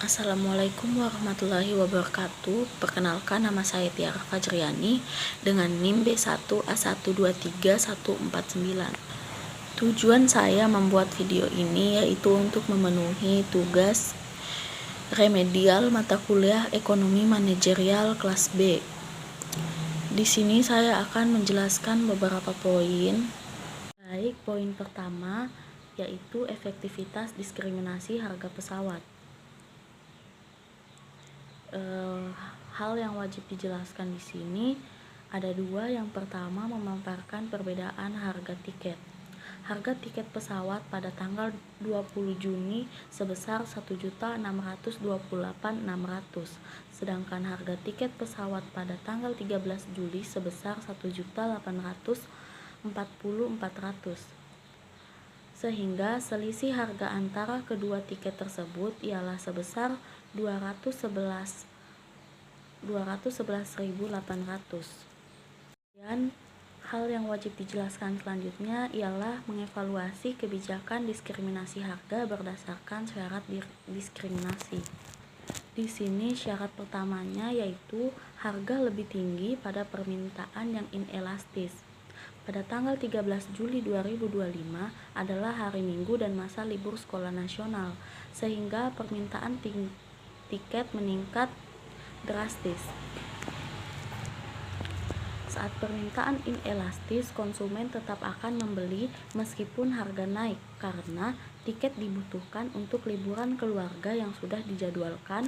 Assalamualaikum warahmatullahi wabarakatuh. Perkenalkan, nama saya Tiara Fajriani dengan NIM B1A123149. Tujuan saya membuat video ini yaitu untuk memenuhi tugas remedial mata kuliah Ekonomi Manajerial kelas B. Di sini saya akan menjelaskan beberapa poin. Baik, poin pertama yaitu efektivitas diskriminasi harga pesawat. Hal yang wajib dijelaskan di sini ada dua. Yang pertama, memaparkan perbedaan harga tiket. Harga tiket pesawat pada tanggal 20 Juni sebesar 1.628.600, sedangkan harga tiket pesawat pada tanggal 13 Juli sebesar 1.840.400. Sehingga selisih harga antara kedua tiket tersebut ialah sebesar 211.800. Dan hal yang wajib dijelaskan selanjutnya ialah mengevaluasi kebijakan diskriminasi harga berdasarkan syarat diskriminasi. Di sini syarat pertamanya yaitu harga lebih tinggi pada permintaan yang inelastis. Pada tanggal 13 Juli 2025 adalah hari Minggu dan masa libur sekolah nasional, sehingga permintaan tiket meningkat drastis. Saat permintaan inelastis, konsumen tetap akan membeli meskipun harga naik, karena tiket dibutuhkan untuk liburan keluarga yang sudah dijadwalkan,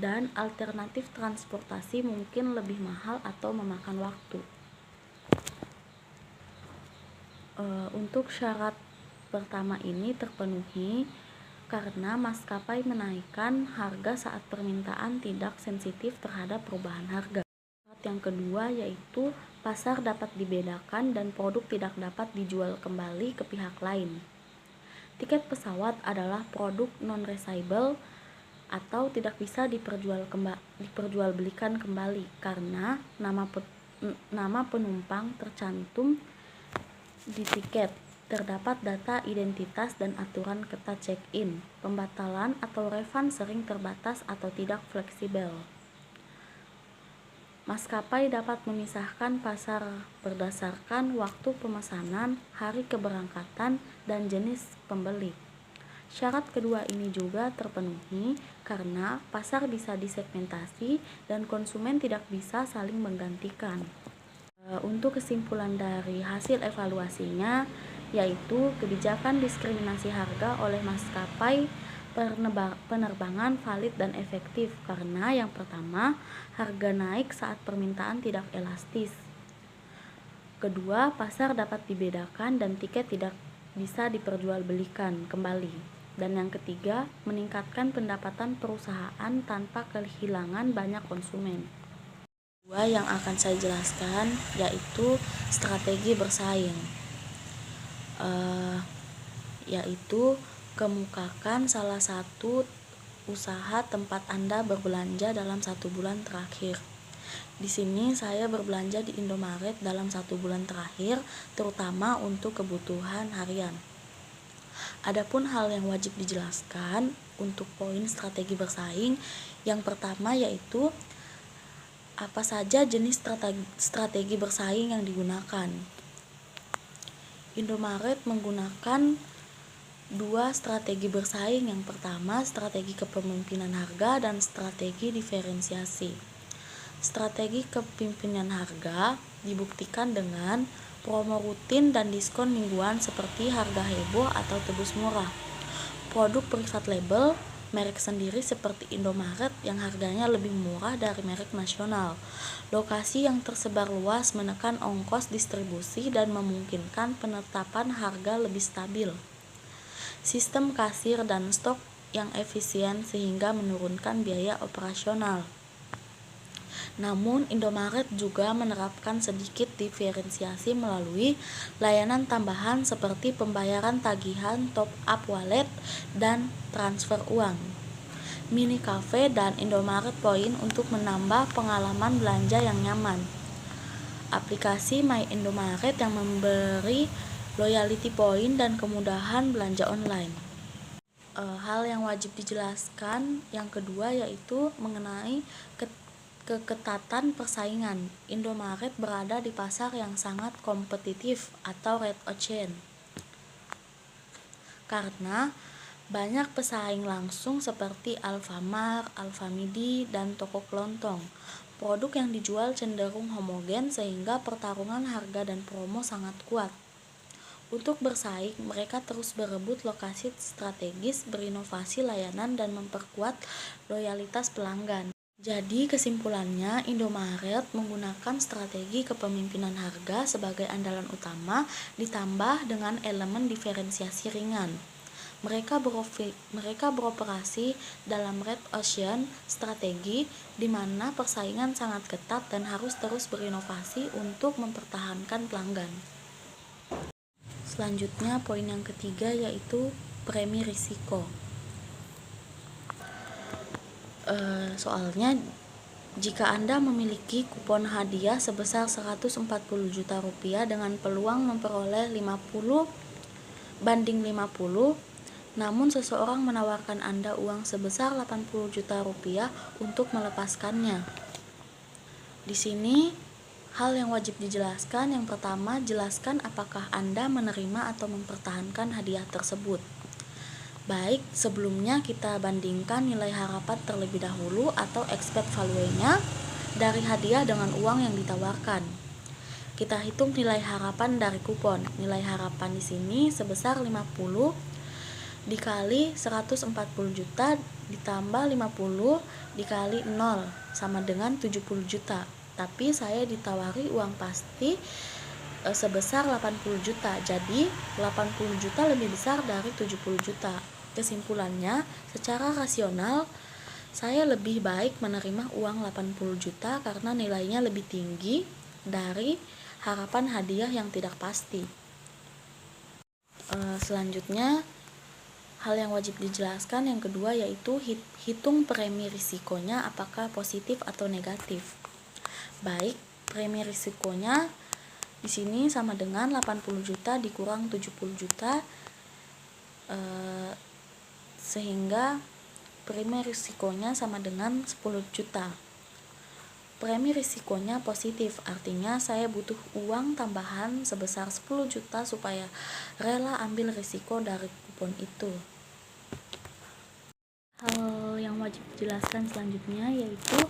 dan alternatif transportasi mungkin lebih mahal atau memakan waktu. Untuk syarat pertama ini terpenuhi karena maskapai menaikkan harga saat permintaan tidak sensitif terhadap perubahan harga. Syarat yang kedua yaitu pasar dapat dibedakan dan produk tidak dapat dijual kembali ke pihak lain. Tiket pesawat adalah produk non-resizable atau tidak bisa diperjualbelikan kembali karena nama penumpang tercantum di tiket. Terdapat data identitas dan aturan ketat check-in. Pembatalan atau refund sering terbatas atau tidak fleksibel. Maskapai dapat memisahkan pasar berdasarkan waktu pemesanan, hari keberangkatan, dan jenis pembeli. Syarat kedua ini juga terpenuhi karena pasar bisa disegmentasi dan konsumen tidak bisa saling menggantikan. Untuk kesimpulan dari hasil evaluasinya yaitu kebijakan diskriminasi harga oleh maskapai penerbangan valid dan efektif karena yang pertama, harga naik saat permintaan tidak elastis. Kedua, pasar dapat dibedakan dan tiket tidak bisa diperjualbelikan kembali. Dan yang ketiga, meningkatkan pendapatan perusahaan tanpa kehilangan banyak konsumen. Dua yang akan saya jelaskan yaitu strategi bersaing, yaitu kemukakan salah satu usaha tempat Anda berbelanja dalam 1 bulan terakhir. Di sini saya berbelanja di Indomaret dalam 1 bulan terakhir, terutama untuk kebutuhan harian. Adapun hal yang wajib dijelaskan untuk poin strategi bersaing, yang pertama yaitu apa saja jenis strategi bersaing yang digunakan. Indomaret menggunakan 2 strategi bersaing. Yang pertama, strategi kepemimpinan harga dan strategi diferensiasi. Strategi kepemimpinan harga dibuktikan dengan promo rutin dan diskon mingguan seperti harga heboh atau tebus murah. Produk privat label merek sendiri seperti Indomaret yang harganya lebih murah dari merek nasional. Lokasi yang tersebar luas menekan ongkos distribusi dan memungkinkan penetapan harga lebih stabil. Sistem kasir dan stok yang efisien sehingga menurunkan biaya operasional. Namun, Indomaret juga menerapkan sedikit diferensiasi melalui layanan tambahan seperti pembayaran tagihan, top up wallet, dan transfer uang, mini cafe, dan Indomaret Point untuk menambah pengalaman belanja yang nyaman. Aplikasi My Indomaret yang memberi loyalty point dan kemudahan belanja online. Hal yang wajib dijelaskan yang kedua yaitu mengenai keketatan persaingan. Indomaret berada di pasar yang sangat kompetitif atau red ocean karena banyak pesaing langsung seperti Alfamart, Alfamidi, dan toko kelontong. Produk yang dijual cenderung homogen sehingga pertarungan harga dan promo sangat kuat. Untuk bersaing, mereka terus berebut lokasi strategis, berinovasi layanan, dan memperkuat loyalitas pelanggan. Jadi kesimpulannya, Indomaret menggunakan strategi kepemimpinan harga sebagai andalan utama ditambah dengan elemen diferensiasi ringan. Mereka beroperasi dalam red ocean strategi di mana persaingan sangat ketat dan harus terus berinovasi untuk mempertahankan pelanggan. Selanjutnya poin yang ketiga yaitu premi risiko. Soalnya jika Anda memiliki kupon hadiah sebesar 140 juta rupiah dengan peluang memperoleh 50/50, namun seseorang menawarkan Anda uang sebesar 80 juta rupiah untuk melepaskannya. Di sini hal yang wajib dijelaskan, yang pertama, jelaskan apakah Anda menerima atau mempertahankan hadiah tersebut. Baik, sebelumnya kita bandingkan nilai harapan terlebih dahulu atau expect value-nya dari hadiah dengan uang yang ditawarkan. Kita hitung nilai harapan dari kupon. Nilai harapan di sini sebesar 50 dikali 140 juta ditambah 50 dikali 0 sama dengan 70 juta. Tapi saya ditawari uang pasti sebesar 80 juta. Jadi 80 juta lebih besar dari 70 juta. Kesimpulannya, secara rasional saya lebih baik menerima uang 80 juta karena nilainya lebih tinggi dari harapan hadiah yang tidak pasti. Selanjutnya, hal yang wajib dijelaskan yang kedua yaitu hitung premi risikonya apakah positif atau negatif. Baik, premi risikonya di sini sama dengan 80 juta dikurang 70 juta sehingga premi risikonya sama dengan 10 juta. Premi risikonya positif, artinya saya butuh uang tambahan sebesar 10 juta supaya rela ambil risiko dari kupon itu. Hal yang wajib dijelaskan selanjutnya yaitu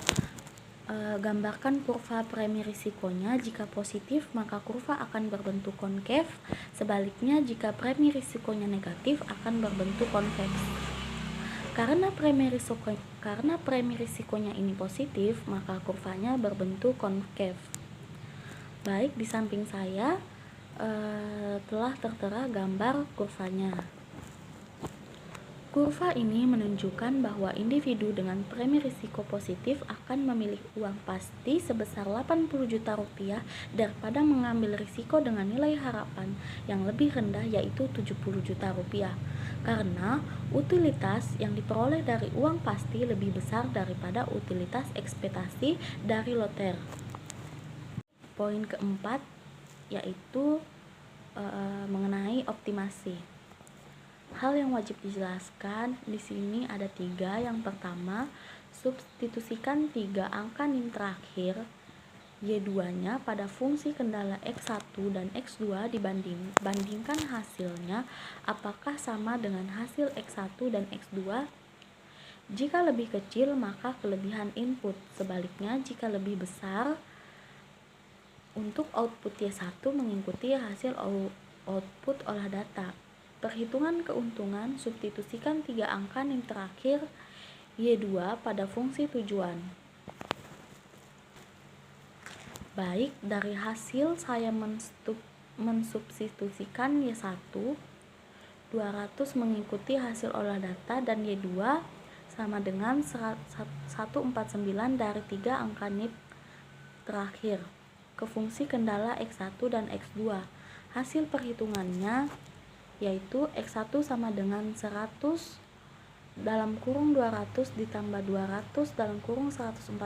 gambarkan kurva premi risikonya. Jika positif, maka kurva akan berbentuk konkev. Sebaliknya, jika premi risikonya negatif, akan berbentuk konveks. Karena premi risikonya ini positif, maka kurvanya berbentuk konkev. Baik, di samping saya telah tertera gambar kurvanya. Kurva ini menunjukkan bahwa individu dengan premi risiko positif akan memilih uang pasti sebesar 80 juta rupiah daripada mengambil risiko dengan nilai harapan yang lebih rendah yaitu 70 juta rupiah. Karena utilitas yang diperoleh dari uang pasti lebih besar daripada utilitas ekspektasi dari loter. Poin keempat yaitu mengenai optimasi. Hal yang wajib dijelaskan di sini ada 3. Yang pertama, substitusikan 3 angka NIM terakhir Y2-nya pada fungsi kendala X1 dan X2 bandingkan hasilnya apakah sama dengan hasil X1 dan X2. Jika lebih kecil, maka kelebihan input. Sebaliknya, jika lebih besar, untuk output Y1 mengikuti hasil output olah data. Perhitungan keuntungan, substitusikan 3 angka NIM terakhir Y2 pada fungsi tujuan. Baik, dari hasil saya mensubstitusikan Y1 200 mengikuti hasil olah data dan Y2 sama dengan 149 dari 3 angka NIM terakhir ke fungsi kendala X1 dan X2. Hasil perhitungannya yaitu X1 sama dengan 100 dalam kurung 200 ditambah 200 dalam kurung 149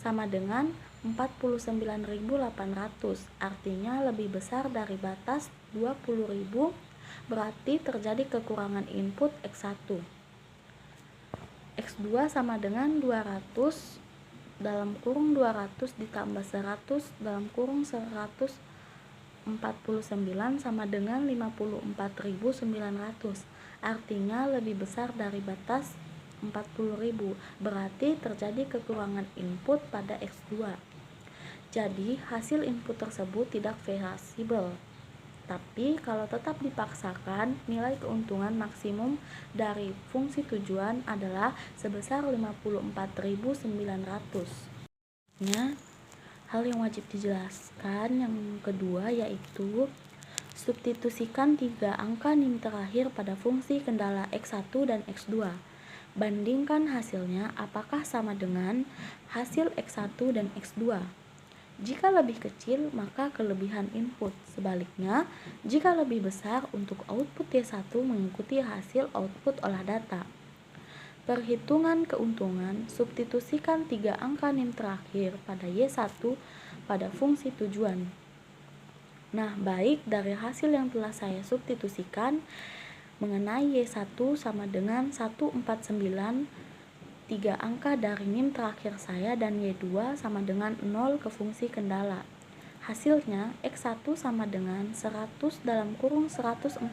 sama dengan 49.800, artinya lebih besar dari batas 20.000 berarti terjadi kekurangan input X1. X2 sama dengan 200 dalam kurung 200 ditambah 100 dalam kurung 149 sama dengan 54.900. Artinya lebih besar dari batas 40.000, berarti terjadi kekurangan input pada X2. Jadi hasil input tersebut tidak variabel. Tapi kalau tetap dipaksakan, nilai keuntungan maksimum dari fungsi tujuan adalah sebesar 54.900. Hal yang wajib dijelaskan yang kedua yaitu substitusikan 3 angka NIM terakhir pada fungsi kendala X1 dan X2. Bandingkan hasilnya apakah sama dengan hasil X1 dan X2. Jika lebih kecil, maka kelebihan input. Sebaliknya, jika lebih besar, untuk output Y1 mengikuti hasil output olah data. Perhitungan keuntungan, substitusikan 3 angka NIM terakhir pada Y1 pada fungsi tujuan. Nah, baik dari hasil yang telah saya substitusikan mengenai Y1 sama dengan 149, 3 angka dari NIM terakhir saya, dan Y2 sama dengan 0 ke fungsi kendala. Hasilnya X1 sama dengan 100 dalam kurung 149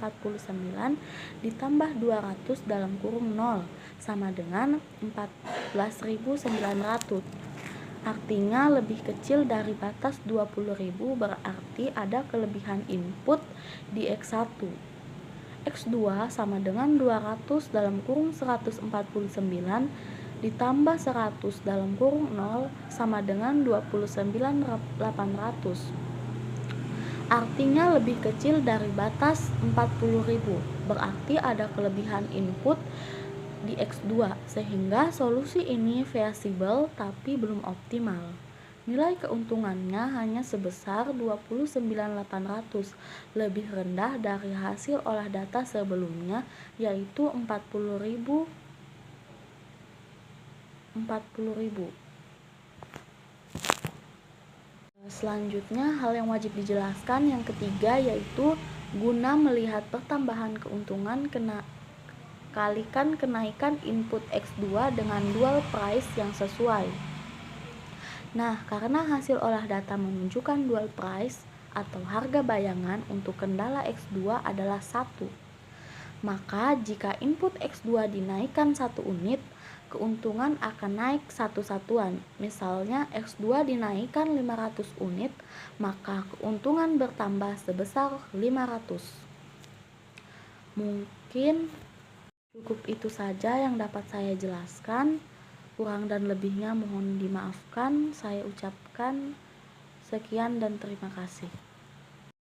ditambah 200 dalam kurung 0 sama dengan 14.900. Artinya lebih kecil dari batas 20.000, berarti ada kelebihan input di X1. X2 sama dengan 200 dalam kurung 149 ditambah 100 dalam kurung 0 sama dengan 29.800. Artinya lebih kecil dari batas 40.000, berarti ada kelebihan input di X2, sehingga solusi ini variabel tapi belum optimal. Nilai keuntungannya hanya sebesar 29.800, lebih rendah dari hasil olah data sebelumnya yaitu 40.000. Selanjutnya, hal yang wajib dijelaskan yang ketiga yaitu guna melihat pertambahan keuntungan kalikan kenaikan input X2 dengan dual price yang sesuai. Nah, karena hasil olah data menunjukkan dual price atau harga bayangan untuk kendala X2 adalah 1, maka jika input X2 dinaikkan 1 unit, keuntungan akan naik satu satuan. Misalnya X2 dinaikkan 500 unit, maka keuntungan bertambah sebesar 500. Mungkin cukup itu saja yang dapat saya jelaskan. Kurang dan lebihnya mohon dimaafkan. Saya ucapkan sekian dan terima kasih.